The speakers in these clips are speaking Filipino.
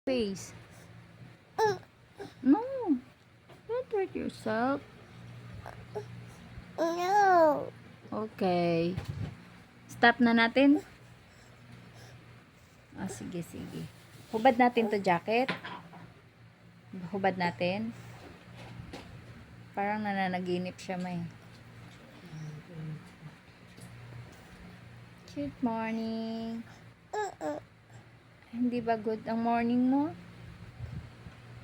Face. No. Don't hurt yourself. No. Okay. Stop na natin. Sige, sige. Hubad natin to jacket. Hubad natin. Parang nananaginip siya, may. Good morning. Hindi ba good ang morning mo?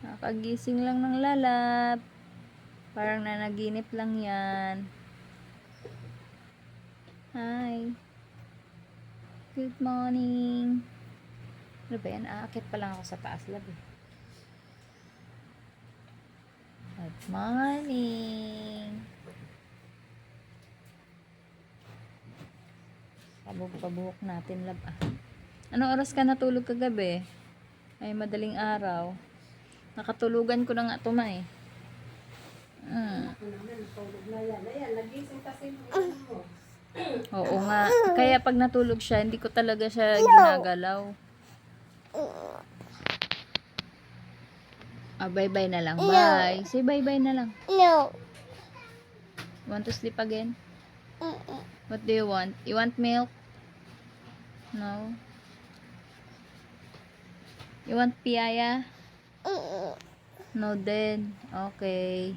Nakagising lang ng lalab. Parang nanaginip lang yan. Hi. Good morning. Ano ba yan? Aakit pa lang ako sa taas, lab eh. Good morning. Pabuhok natin, lab. Anong oras ka natulog kagabi? Ay, madaling araw. Nakatulugan ko na nga ito, ma eh. Oo nga. Kaya pag natulog siya, hindi ko talaga siya ginagalaw. Bye-bye na lang. Bye. Say bye-bye na lang. No. Want to sleep again? What do you want? You want milk? No. You want piyaya? No then. Okay.